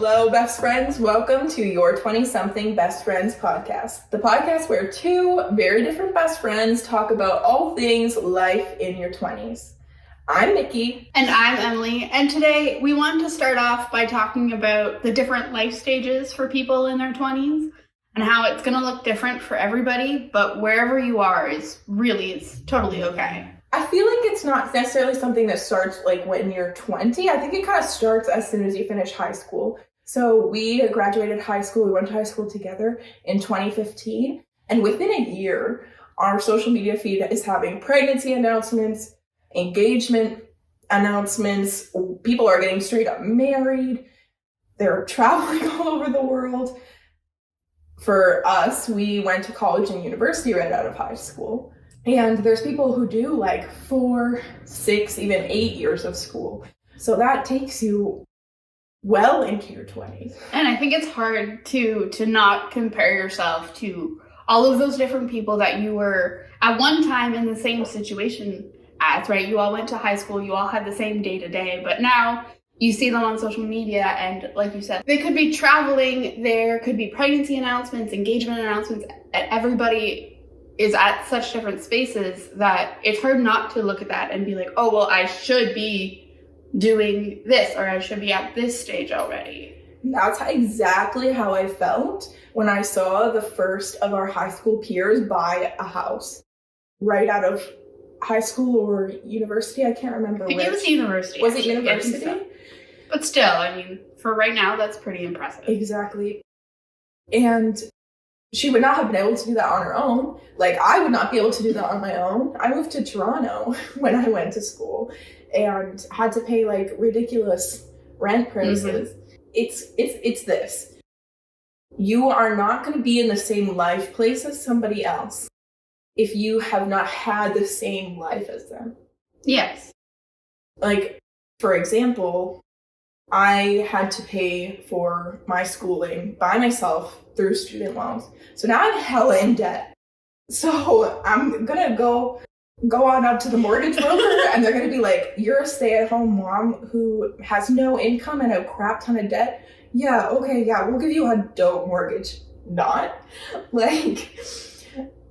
Hello, best friends. Welcome to your 20-something Best Friends podcast, the podcast where two very different best friends talk about all things life in your 20s. I'm Mikki. And I'm Emily. And today we want to start off by talking about the different life stages for people in their 20s and how it's going to look different for everybody, but wherever you are is totally okay. I feel like it's not necessarily something that starts like when you're 20. I think it kind of starts as soon as you finish high school. So we graduated high school. We went to high school together in 2015. And within a year, our social media feed is having pregnancy announcements, engagement announcements. People are getting straight up married. They're traveling all over the world. For us, we went to college and university right out of high school. And there's people who do like 4, 6, even 8 years of school. So that takes you well into your 20s. And I think it's hard to not compare yourself to all of those different people that you were at one time in the same situation as, right? You all went to high school, you all had the same day-to-day, but now you see them on social media and like you said, they could be traveling, there could be pregnancy announcements, engagement announcements, and everybody is at such different spaces that it's hard not to look at that and be like, oh, well, I should be doing this or I should be at this stage already. That's exactly how I felt when I saw the first of our high school peers buy a house right out of high school or university. I can't remember which. It was university. Was it university? So. But still, I mean, for right now, that's pretty impressive. Exactly. And she would not have been able to do that on her own. Like, I would not be able to do that on my own. I moved to Toronto when I went to school and had to pay, like, ridiculous rent prices. Mm-hmm. It's this. You are not going to be in the same life place as somebody else if you have not had the same life as them. Yes. Like, for example, I had to pay for my schooling by myself through student loans. So now I'm hella in debt. So I'm going to go on up to the mortgage broker and they're going to be like, you're a stay-at-home mom who has no income and a crap ton of debt. Yeah, okay, yeah, we'll give you a dope mortgage. Not. Like,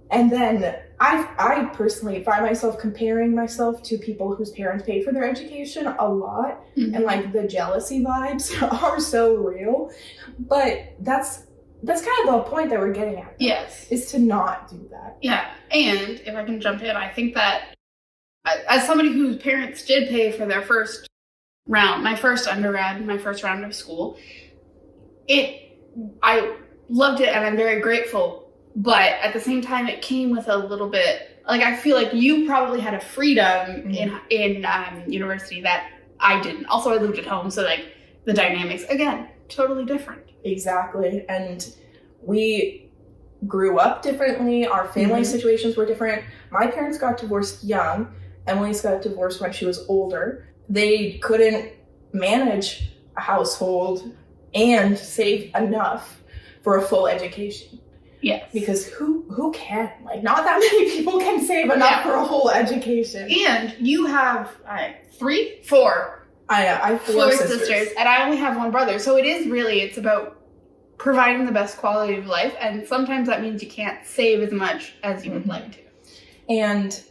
and then I personally find myself comparing myself to people whose parents paid for their education a lot. Mm-hmm. And like the jealousy vibes are so real. But that's kind of the point that we're getting at. Yes. Is to not do that. Yeah. And if I can jump in, I think that as somebody whose parents did pay for their first round, my first undergrad, my first round of school, I loved it and I'm very grateful. But at the same time, it came with a little bit, like, I feel like you probably had a freedom in university that I didn't. Also, I lived at home, so, like, the dynamics, again, totally different. Exactly. And we grew up differently. Our family situations were different. My parents got divorced young. Emily's got divorced when she was older. They couldn't manage a household and save enough for a full education. Yes. Because who can? Like, not that many people can save enough for a whole education. And you have 4. I have 4 sisters. And I only have one brother. So it's about providing the best quality of life. And sometimes that means you can't save as much as you would like to. And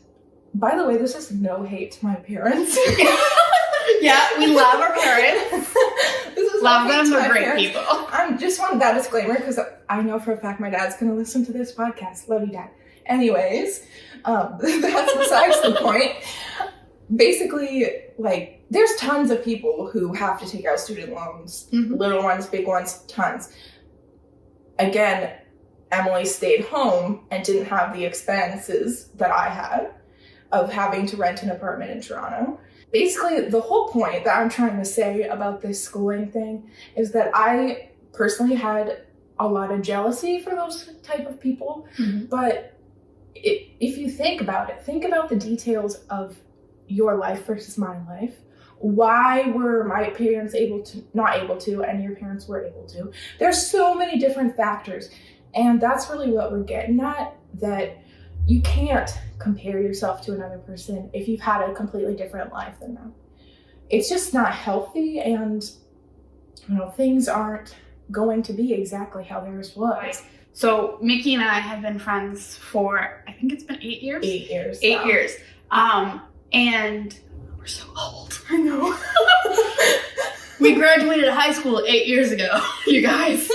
by the way, this is no hate to my parents. Yeah, we love our parents. Love them, they're great people. I just want that disclaimer because I know for a fact my dad's going to listen to this podcast. Love you, Dad. Anyways, that's besides the point. Basically, like, there's tons of people who have to take out student loans. Mm-hmm. Little ones, big ones, tons. Again, Emily stayed home and didn't have the expenses that I had of having to rent an apartment in Toronto. Basically, the whole point that I'm trying to say about this schooling thing is that I personally had a lot of jealousy for those type of people. Mm-hmm. But if you think about it, think about the details of your life versus my life. Why were my parents not able to, and your parents were able to? There's so many different factors. And that's really what we're getting at, that you can't compare yourself to another person if you've had a completely different life than them. It's just not healthy, and things aren't going to be exactly how theirs was. Right. So Mikki and I have been friends for, I think it's been 8 years. 8 years. 8 years. And we're so old. I know. We graduated high school 8 years ago, you guys.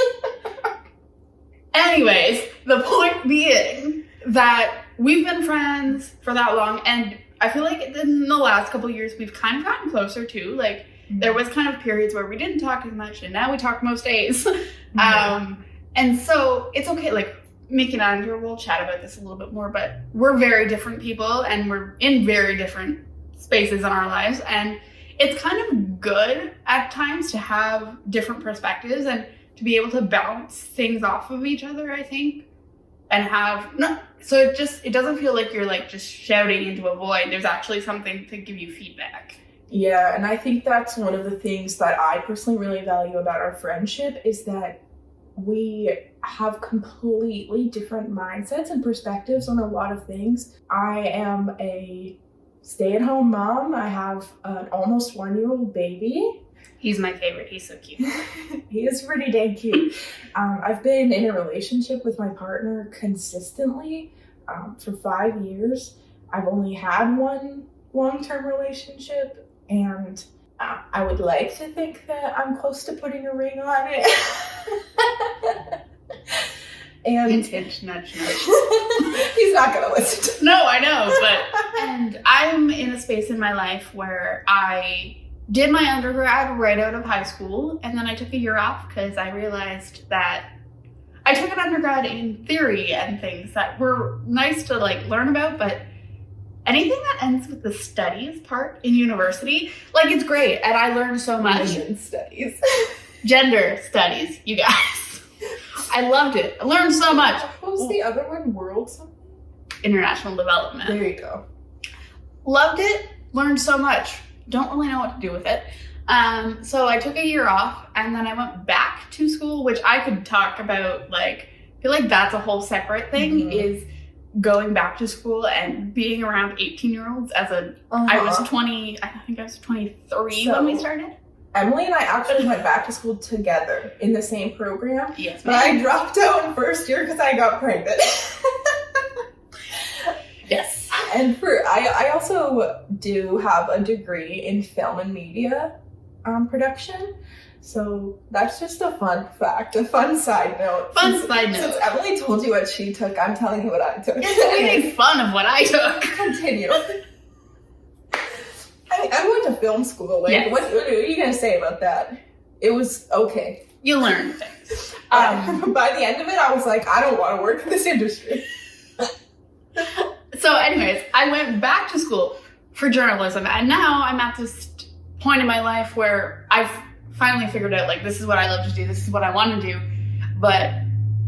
Anyways, the point being that we've been friends for that long, and I feel like in the last couple of years we've kind of gotten closer too. Like, there was kind of periods where we didn't talk as much, and now we talk most days. And so it's okay. Like, Mikki and Andrew will chat about this a little bit more, but we're very different people, and we're in very different spaces in our lives, and it's kind of good at times to have different perspectives and to be able to bounce things off of each other, I think, and so it doesn't feel like you're like just shouting into a void. There's actually something to give you feedback. Yeah, and I think that's one of the things that I personally really value about our friendship is that we have completely different mindsets and perspectives on a lot of things. I am a stay-at-home mom. I have an almost 1-year-old baby. He's my favorite. He's so cute. He is pretty dang cute. I've been in a relationship with my partner consistently for 5 years. I've only had one long-term relationship, and I would like to think that I'm close to putting a ring on it. And hint, hint, nudge, nudge. He's not gonna listen to No, I know, and I'm in a space in my life where I did my undergrad right out of high school, and then I took a year off because I realized that I took an undergrad in theory and things that were nice to like learn about, but anything that ends with the studies part in university, like, it's great, and I learned so much. Gender studies, you guys. I loved it. I learned so much. What was the other one? World something? International development. There you go. Loved it. Learned so much. Don't really know what to do with it. So I took a year off, and then I went back to school, which I could talk about. Like, I feel like that's a whole separate thing, is going back to school and being around 18-year-olds as I was 20, I think I was 23 when we started. Emily and I actually went back to school together in the same program. Yes, but I dropped out in first year because I got pregnant. Yes. And I also do have a degree in film and media production. So that's just a fun fact, a fun side note. Since Emily told you what she took, I'm telling you what I took. You're making fun of what I took. Continue. I went to film school. Like, yes. What are you going to say about that? It was okay. You learn things. By the end of it, I was like, I don't want to work in this industry. So anyways, I went back to school for journalism, and now I'm at this point in my life where I've finally figured out, like, this is what I love to do, this is what I want to do. But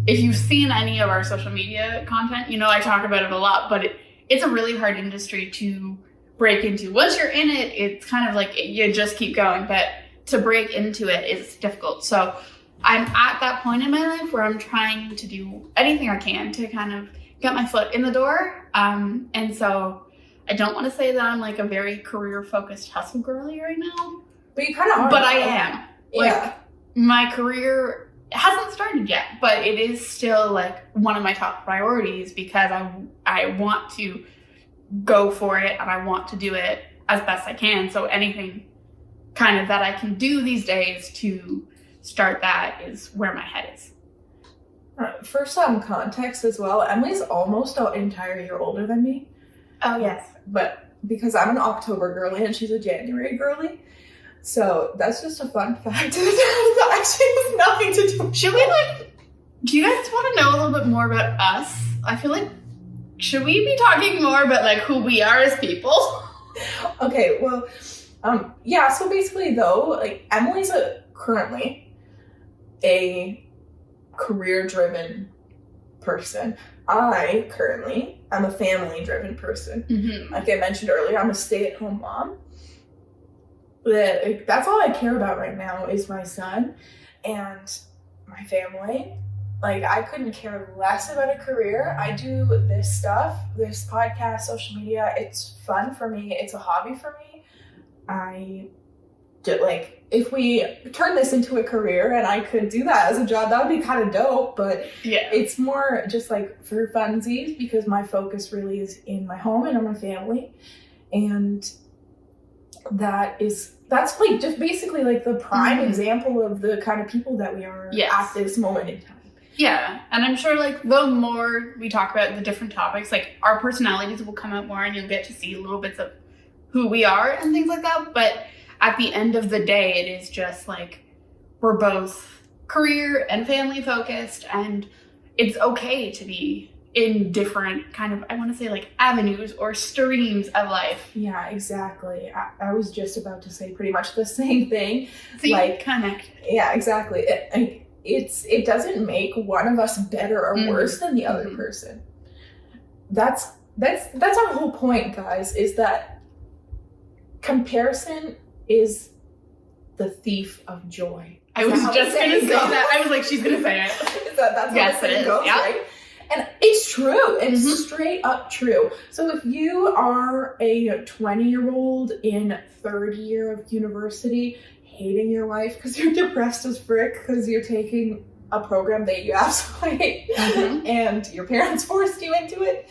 if you've seen any of our social media content, you know I talk about it a lot, but it's a really hard industry to break into. Once you're in it, it's kind of like you just keep going, but to break into it is difficult. So I'm at that point in my life where I'm trying to do anything I can to kind of get my foot in the door. And so I don't want to say that I'm like a very career-focused hustle girly right now. But you kind of are. But I am. Yeah. Like, my career hasn't started yet, but it is still like one of my top priorities because I want to go for it and I want to do it as best I can. So anything kind of that I can do these days to start that is where my head is. For some context as well, Emily's almost an entire year older than me. Oh, yes. But because I'm an October girly and she's a January girly. So that's just a fun fact that actually has nothing to do with Should we do you guys want to know a little bit more about us? I feel like, should we be talking more about like who we are as people? Okay, well, yeah, so basically though, like, Emily's currently a career-driven person. I currently am a family-driven person. Mm-hmm. Like I mentioned earlier, I'm a stay-at-home mom. That's all I care about right now is my son and my family. Like, I couldn't care less about a career. I do this stuff, this podcast, social media. It's fun for me. It's a hobby for me. I like, if we turn this into a career and I could do that as a job, that would be kind of dope. But it's more just like for funsies, because my focus really is in my home and on my family. And that's like just basically like the prime example of the kind of people that we are at this moment in time. Yeah, and I'm sure, like, the more we talk about the different topics, like, our personalities will come out more and you'll get to see little bits of who we are and things like that. But at the end of the day, it is just, like, we're both career and family focused, and it's okay to be in different kind of, I want to say, like, avenues or streams of life. Yeah, exactly. I was just about to say pretty much the same thing. See, like, connect. Yeah, exactly. It doesn't make one of us better or worse than the other person. That's our whole point, guys, is that comparison is the thief of joy. I was just going to say that. I was like, she's going to say it. That's yes, how it goes, right? And it's true. It's straight up true. So if you are a 20-year-old in third year of university, hating your life because you're depressed as frick because you're taking a program that you absolutely hate and your parents forced you into it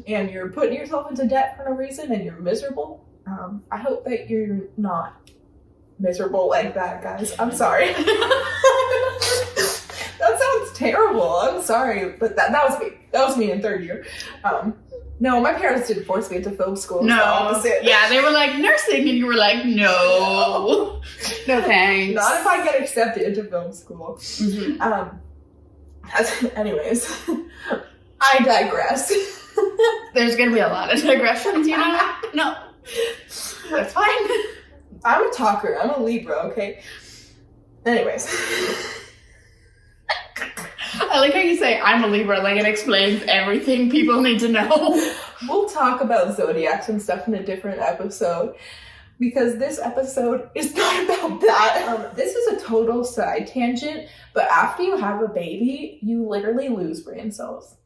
and you're putting yourself into debt for no reason and you're miserable, I hope that you're not miserable like that, guys. I'm sorry. That sounds terrible. I'm sorry, but that was me. That was me in third year. No, my parents didn't force me into film school. No. Yeah, they were like, nursing, and you were like, no. No thanks. Not if I get accepted into film school. Anyways, I digress. There's going to be a lot of digressions, you know? No. That's fine. I'm a talker. I'm a Libra, okay? Anyways. I like how you say I'm a Libra, like it explains everything people need to know. We'll talk about zodiacs and stuff in a different episode, because this episode is not about that. This is a total side tangent, but after you have a baby, you literally lose brain cells.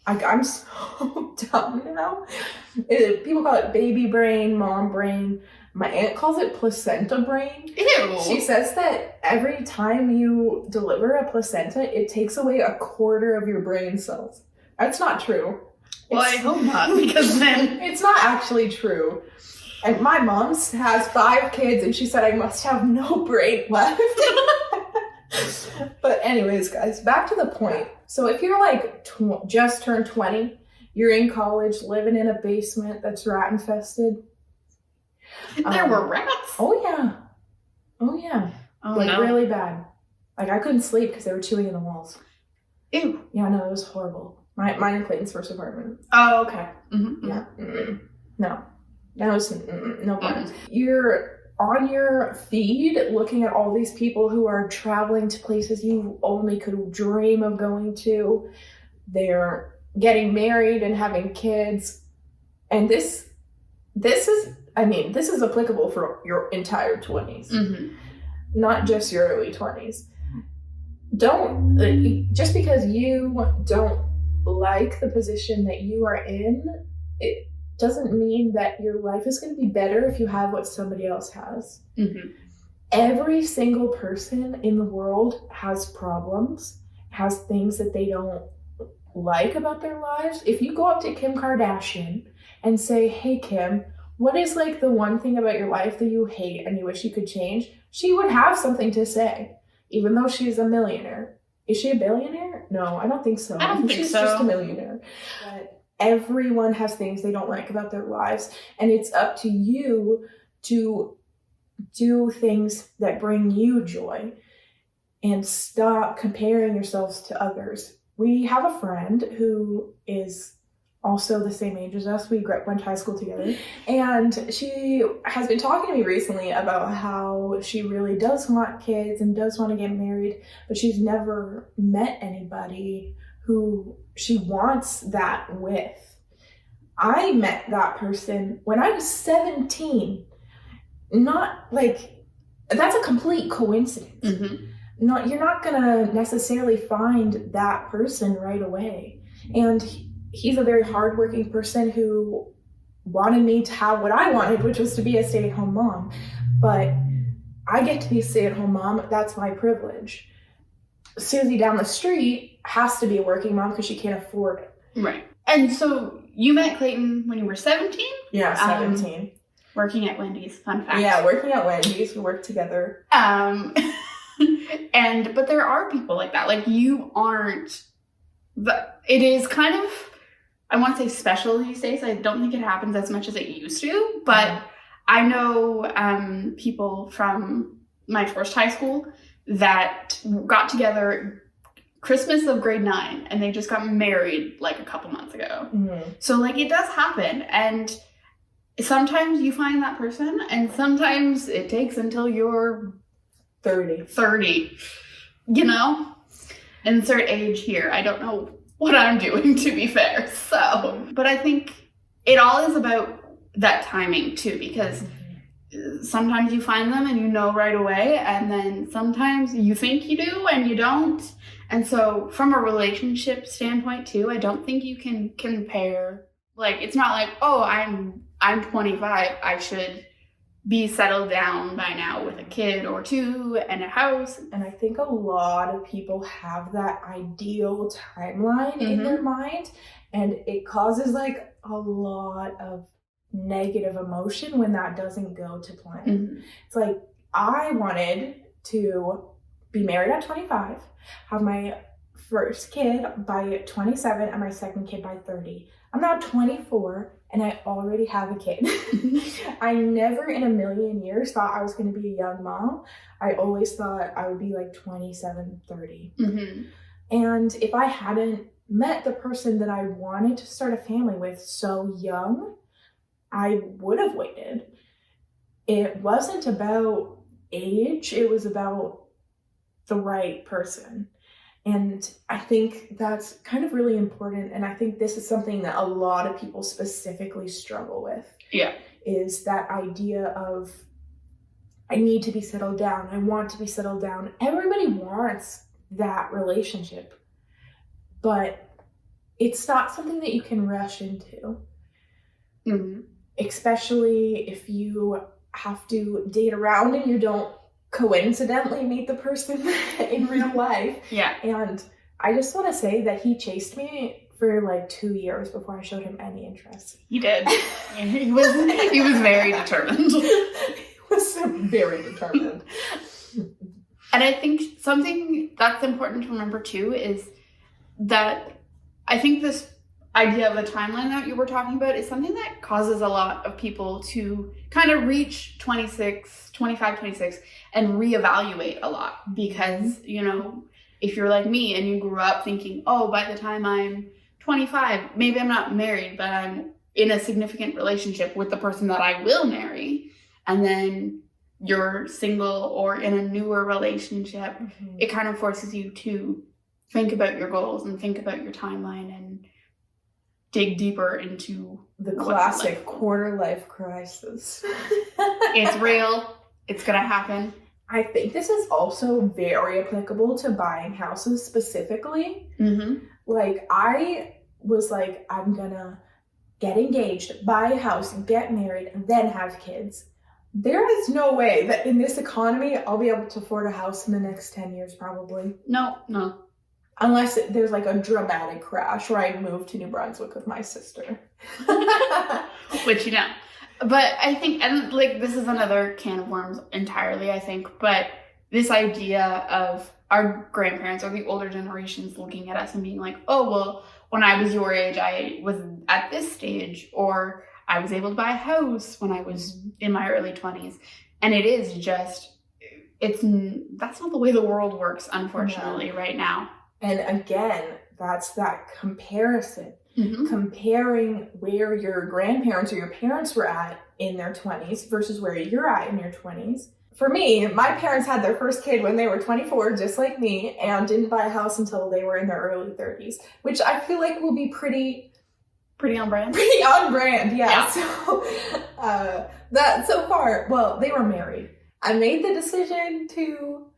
Like, I'm so dumb now. People call it baby brain, mom brain. My aunt calls it placenta brain. Ew. She says that every time you deliver a placenta, it takes away a quarter of your brain cells. That's not true. Well, I hope not, because then... It's not actually true. And my mom has 5 kids, and she said I must have no brain left. But anyways, guys, back to the point. So if you're like just turned 20, you're in college, living in a basement that's rat infested. There were rats? Oh, yeah. Oh, like, no. really bad. Like, I couldn't sleep because they were chewing in the walls. Ew. Yeah, no, it was horrible. Mine and Clayton's first apartment. Oh, okay. Yeah. No. That was no fun. You're on your feed looking at all these people who are traveling to places you only could dream of going to. They're getting married and having kids. And this is applicable for your entire 20s. Not just your early 20s. Just because you don't like the position that you are in, it doesn't mean that your life is going to be better if you have what somebody else has. Every single person in the world has problems, has things that they don't like about their lives. If you go up to Kim Kardashian and say, hey, Kim, what is like the one thing about your life that you hate and you wish you could change? She would have something to say, even though she's a millionaire. Is she a billionaire? No, I don't think so. I don't think she's so. Just a millionaire. But everyone has things they don't like about their lives, and it's up to you to do things that bring you joy and stop comparing yourselves to others. We have a friend who is also the same age as us. We went to high school together, and she has been talking to me recently about how she really does want kids and does want to get married, but she's never met anybody who she wants that with. I met that person when I was 17. Not like, that's a complete coincidence. You're not gonna necessarily find that person right away. And he's a very hardworking person who wanted me to have what I wanted, which was to be a stay-at-home mom. But I get to be a stay-at-home mom. That's my privilege. Susie down the street has to be a working mom because she can't afford it. Right. And so you met Clayton when you were 17? Yeah, 17. Working at Wendy's, fun fact. Yeah, working at Wendy's. We worked together. But there are people like that. Like, you aren't, it is kind of, I want to say special these days. I don't think it happens as much as it used to, but I know people from my first high school that got together Christmas of grade 9 and they just got married like a couple months ago. Mm-hmm. So like, it does happen, and sometimes you find that person and sometimes it takes until you're 30, you know? Insert age here. I don't know what I'm doing, to be fair. So, but I think it all is about that timing too, because sometimes you find them and you know right away, and then sometimes you think you do and you don't. And so from a relationship standpoint too, I don't think you can compare. Like, it's not like, oh, I'm 25, I should be settled down by now with a kid or two and a house. And I think a lot of people have that ideal timeline in their mind, and it causes like a lot of negative emotion when that doesn't go to plan. It's like, I wanted to be married at 25, have my first kid by 27, and my second kid by 30. I'm now 24 and I already have a kid. I never in a million years thought I was going to be a young mom. I always thought I would be like 27, 30. And if I hadn't met the person that I wanted to start a family with so young, I would have waited. It wasn't about age, it was about the right person. And I think that's kind of really important. And I think this is something that a lot of people specifically struggle with. Yeah. Is that idea of, I need to be settled down. I want to be settled down. Everybody wants that relationship, but it's not something that you can rush into. Especially if you have to date around and you don't coincidentally meet the person in real life. Yeah. And I just want to say that he chased me for like 2 years before I showed him any interest. He did. He was very determined. He was very determined. And I think something that's important to remember too is that I think this idea of a timeline that you were talking about is something that causes a lot of people to kind of reach 25, 26 and reevaluate a lot, because, you know, if you're like me and you grew up thinking, oh, by the time I'm 25, maybe I'm not married, but I'm in a significant relationship with the person that I will marry, and then you're single or in a newer relationship, it kind of forces you to think about your goals and think about your timeline and dig deeper into the classic quarter life crisis. It's real. It's going to happen. I think this is also very applicable to buying houses specifically. Like, I was like, I'm going to get engaged, buy a house, get married, and then have kids. There is no way that in this economy, I'll be able to afford a house in the next 10 years, probably. No. Unless there's like a dramatic crash where I move to New Brunswick with my sister. Which, you know. But I think, and like, this is another can of worms entirely, I think, but this idea of our grandparents or the older generations looking at us and being like, oh, well, when I was your age, I was at this stage, or I was able to buy a house when I was in my early 20s. And it is just, that's not the way the world works, unfortunately, right now. And again, that's that comparison. Comparing where your grandparents or your parents were at in their 20s versus where you're at in your 20s. For me, my parents had their first kid when they were 24, just like me, and didn't buy a house until they were in their early 30s, which I feel like will be pretty on brand. Pretty on brand, yeah. So that so far, well, they were married. I made the decision to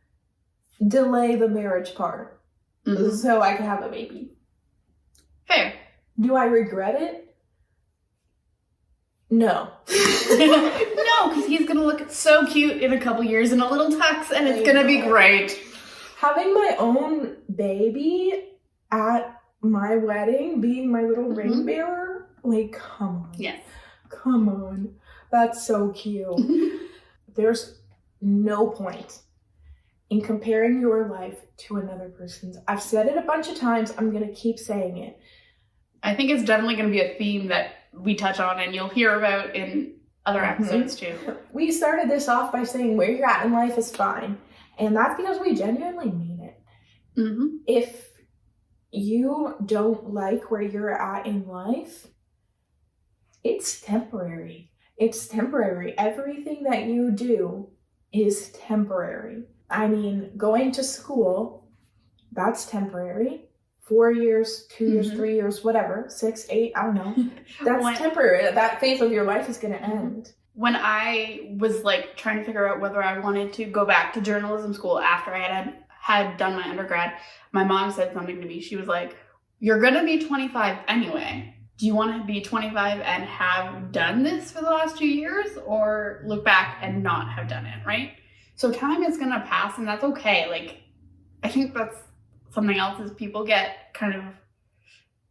delay the marriage part so I could have a baby. Fair. Do I regret it? No. No, because he's gonna look so cute in a couple years in a little tux, and it's gonna be great. Having my own baby at my wedding, being my little ring bearer, like, come on. Yes. Come on. That's so cute. There's no point in comparing your life to another person's. I've said it a bunch of times. I'm going to keep saying it. I think it's definitely going to be a theme that we touch on and you'll hear about in other episodes too. We started this off by saying where you're at in life is fine. And that's because we genuinely mean it. If you don't like where you're at in life, it's temporary. It's temporary. Everything that you do is temporary. I mean, going to school, that's temporary. 4 years, 2 years, 3 years, whatever, 6, 8, I don't know. That's temporary. That phase of your life is going to end. When I was like trying to figure out whether I wanted to go back to journalism school after I had done my undergrad, my mom said something to me. She was like, "You're going to be 25 anyway. Do you want to be 25 and have done this for the last 2 years, or look back and not have done it," right? So time is going to pass, and that's okay. Like, I think that's something else is people get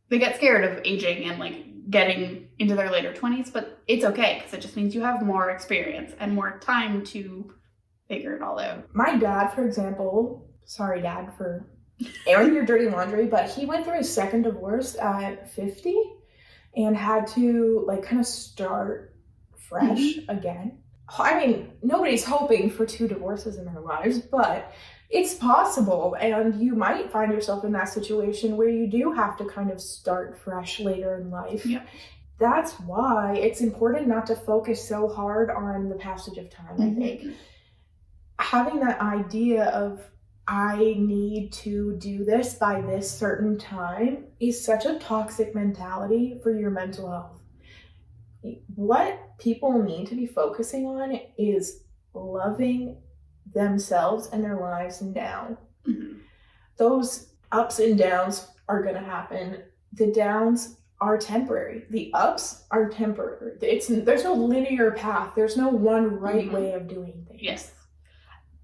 they get scared of aging and like getting into their later 20s, but it's okay because it just means you have more experience and more time to figure it all out. My dad, for example, sorry dad for airing your dirty laundry, but he went through his second divorce at 50 and had to like kind of start fresh again. I mean, nobody's hoping for 2 divorces in their lives, but it's possible, and you might find yourself in that situation where you do have to kind of start fresh later in life. Yeah. That's why it's important not to focus so hard on the passage of time, I think. Having that idea of, I need to do this by this certain time is such a toxic mentality for your mental health. What people need to be focusing on is loving themselves and their lives now. Those ups and downs are going to happen. The downs are temporary. The ups are temporary. There's no linear path. There's no one right way of doing things. Yes.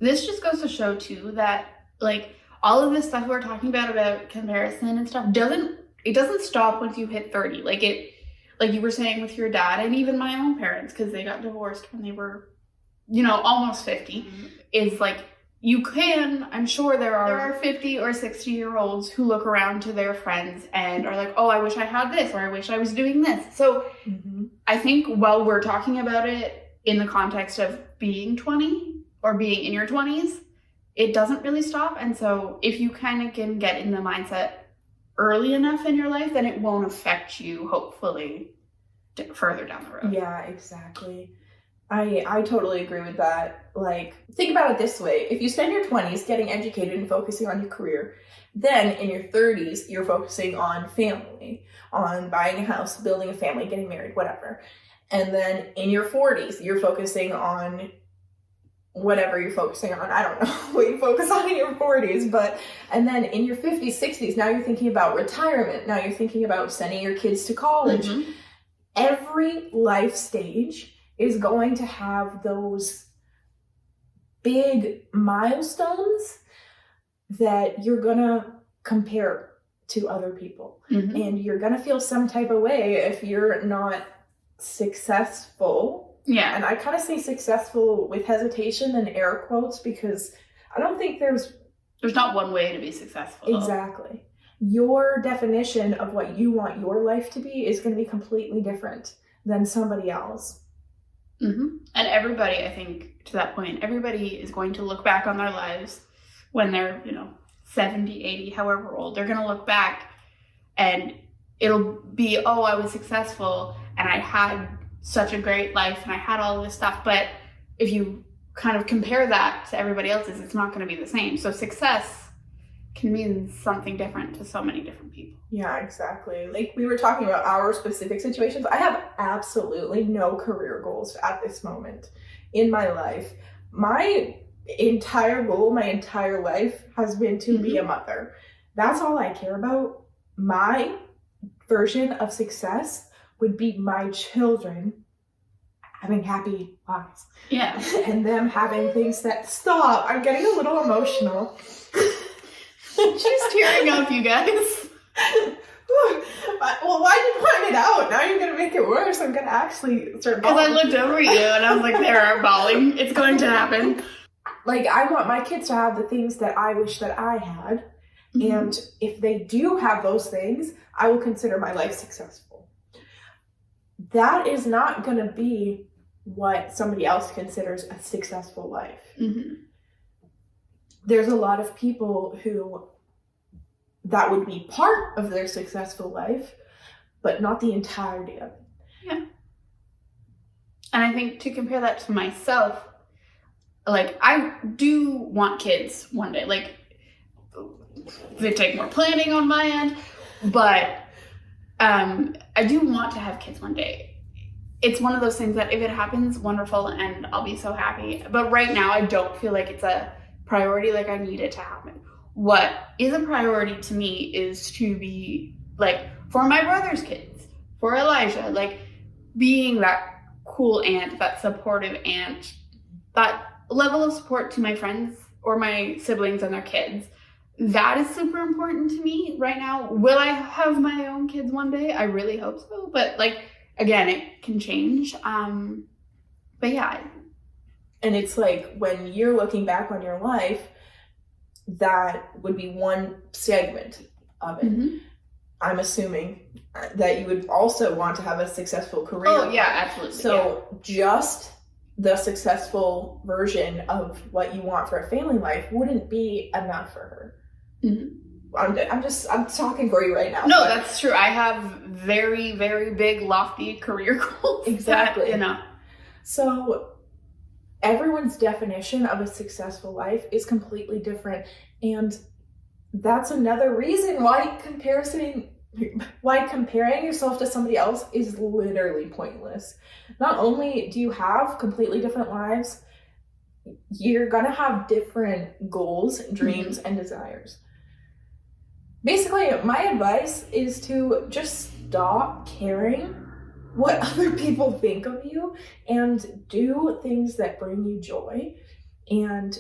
This just goes to show too that like all of this stuff we're talking about comparison and stuff doesn't stop once you hit 30. Like you were saying with your dad and even my own parents, because they got divorced when they were, almost 50, is like, I'm sure there are 50 or 60 year olds who look around to their friends and are like, oh, I wish I had this, or I wish I was doing this. So I think while we're talking about it in the context of being 20 or being in your 20s, it doesn't really stop. And so if you kind of can get in the mindset early enough in your life, then it won't affect you, hopefully, further down the road. Yeah, exactly. I totally agree with that. Like, think about it this way. If you spend your 20s getting educated and focusing on your career, then in your 30s, you're focusing on family, on buying a house, building a family, getting married, whatever. And then in your 40s, you're focusing on whatever you're focusing on. I don't know what you focus on in your 40s, and then in your 50s, 60s, now you're thinking about retirement. Now you're thinking about sending your kids to college. Every life stage is going to have those big milestones that you're gonna compare to other people. And you're gonna feel some type of way if you're not successful. Yeah. And I kind of say successful with hesitation and air quotes, because I don't think there's not one way to be successful. Exactly. Your definition of what you want your life to be is going to be completely different than somebody else. And everybody, I think, to that point, everybody is going to look back on their lives when they're, 70, 80, however old. They're going to look back and it'll be, oh, I was successful and I had such a great life and I had all of this stuff. But if you kind of compare that to everybody else's, it's not going to be the same. So success can mean something different to so many different people. Yeah, exactly. Like we were talking about our specific situations. I have absolutely no career goals at this moment in my life. My entire goal, my entire life has been to be a mother. That's all I care about. My version of success would be my children having happy lives. Yeah. And them having things that, stop, I'm getting a little emotional. She's tearing up, you guys. Well, why did you point it out? Now you're going to make it worse. I'm going to actually start bawling. Because I looked over you and I was like, there are bawling. It's going to happen. Like, I want my kids to have the things that I wish that I had. Mm-hmm. And if they do have those things, I will consider my life successful. That is not going to be what somebody else considers a successful life. Mm-hmm. There's a lot of people who that would be part of their successful life, but not the entirety of it. Yeah. And I think to compare that to myself, like, I do want kids one day. Like, they take more planning on my end, but I do want to have kids one day. It's one of those things that if it happens, wonderful, and I'll be so happy. But right now, I don't feel like it's a priority, like I need it to happen. What is a priority to me is to be, like, for my brother's kids, for Elijah, like, being that cool aunt, that supportive aunt, that level of support to my friends or my siblings and their kids. That is super important to me right now. Will I have my own kids one day? I really hope so. But, like, again, it can change. But yeah. And it's like, when you're looking back on your life, that would be one segment of it. Mm-hmm. I'm assuming that you would also want to have a successful career. Oh, yeah, absolutely. So just the successful version of what you want for a family life wouldn't be enough for her. Mm-hmm. I'm talking for you right now. No, that's true. I have very, very big, lofty career goals. Exactly. That. So everyone's definition of a successful life is completely different. And that's another reason why comparing yourself to somebody else is literally pointless. Not only do you have completely different lives, you're gonna have different goals, dreams, and desires. Basically, my advice is to just stop caring what other people think of you and do things that bring you joy and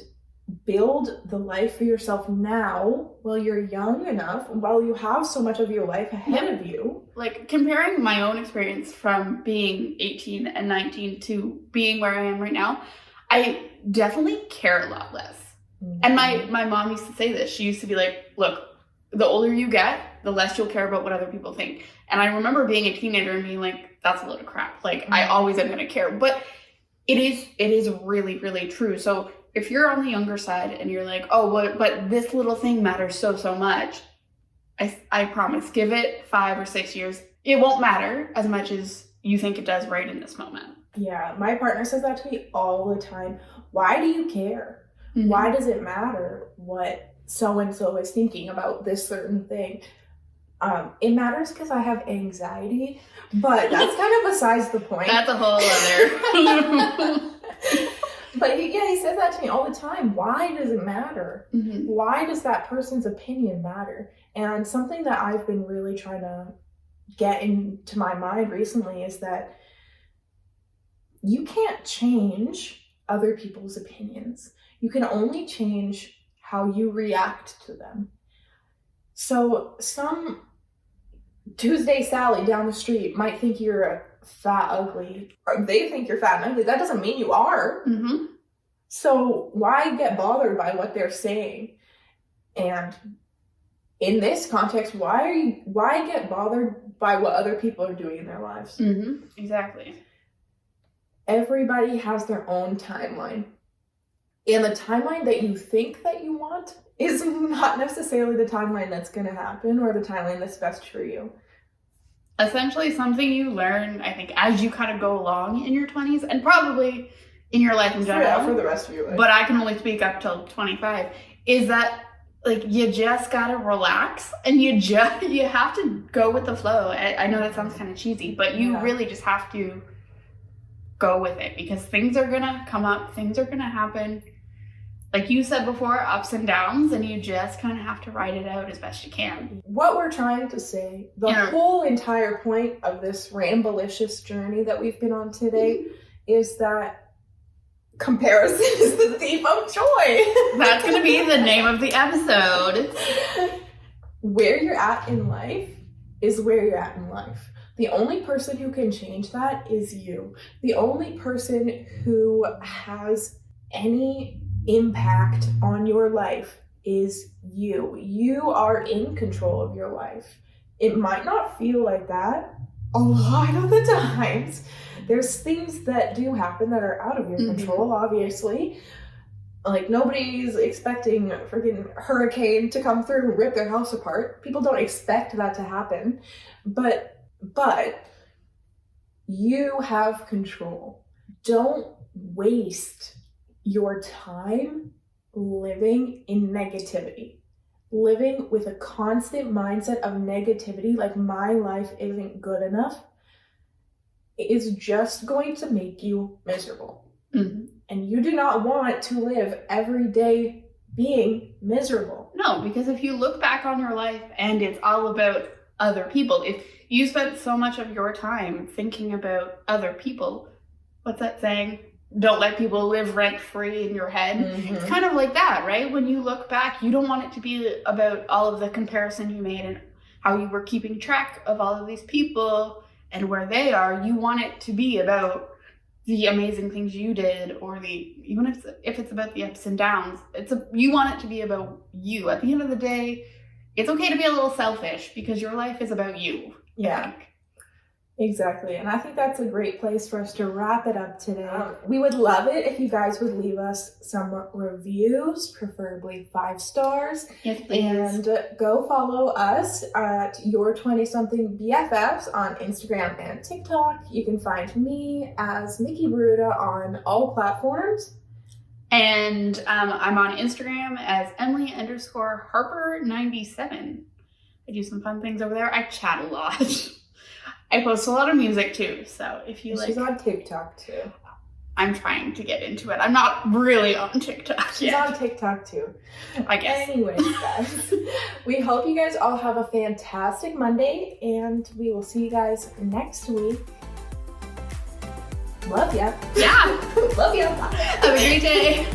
build the life for yourself now while you're young enough, while you have so much of your life ahead of you. Like, comparing my own experience from being 18 and 19 to being where I am right now, I definitely care a lot less. Mm-hmm. And my mom used to say this. She used to be like, look, the older you get, the less you'll care about what other people think. And I remember being a teenager and being like, that's a load of crap. Like, I always am going to care. But it is really, really true. So if you're on the younger side and you're like, oh, but this little thing matters so much, I promise, give it 5 or 6 years. It won't matter as much as you think it does right in this moment. Yeah, my partner says that to me all the time. Why do you care? Mm-hmm. Why does it matter what so-and-so is thinking about this certain thing? It matters because I have anxiety, but that's kind of besides the point. That's a whole other. But he says that to me all the time. Why does it matter? Mm-hmm. Why does that person's opinion matter? And something that I've been really trying to get into my mind recently is that you can't change other people's opinions. You can only change how you react to them. So some Tuesday Sally down the street might think you're a fat, ugly, or they think you're fat and ugly. That doesn't mean you are. Mm-hmm. So why get bothered by what they're saying? And in this context, why get bothered by what other people are doing in their lives? Mm-hmm. Exactly. Everybody has their own timeline. And the timeline that you think that you want is not necessarily the timeline that's going to happen or the timeline that's best for you. Essentially, something you learn, I think, as you kind of go along in your 20s and probably in your life in general. For the rest of your life. But I can only speak up till 25, is that, like, you just got to relax and you have to go with the flow. I know that sounds kind of cheesy, but you really just have to go with it because things are going to come up, things are going to happen. Like you said before, ups and downs, and you just kind of have to ride it out as best you can. What we're trying to say, the whole entire point of this ramblicious journey that we've been on today is that comparison is the thief of joy. That's going to be the name of the episode. Where you're at in life is where you're at in life. The only person who can change that is you. The only person who has any impact on your life is you. You are in control of your life. It might not feel like that a lot of the times. There's things that do happen that are out of your control, obviously. Like, nobody's expecting a freaking hurricane to come through and rip their house apart. People don't expect that to happen. But you have control. Don't waste your time living in negativity. Living with a constant mindset of negativity, like my life isn't good enough, is just going to make you miserable. Mm-hmm. And you do not want to live every day being miserable. No, because if you look back on your life and it's all about other people, if you spent so much of your time thinking about other people, what's that saying? Don't let people live rent-free in your head. Mm-hmm. It's kind of like that, right? When you look back, you don't want it to be about all of the comparison you made and how you were keeping track of all of these people and where they are. You want it to be about the amazing things you did, or even if it's about the ups and downs, you want it to be about you. At the end of the day, it's okay to be a little selfish because your life is about you. Yeah. Exactly. And I think that's a great place for us to wrap it up today. We would love it if you guys would leave us some reviews, preferably 5 stars. Yes, please. And go follow us at Your 20-something BFFs on Instagram and TikTok. You can find me as Mikki Baruta on all platforms. And I'm on Instagram as Emily_Harper97. I do some fun things over there. I chat a lot. I post a lot of music too, so if you like... She's on TikTok too. I'm trying to get into it. I'm not really on TikTok She's on TikTok too. I guess. Anyways, guys, we hope you guys all have a fantastic Monday, and we will see you guys next week. Love ya. Yeah. Love ya. Have a great day.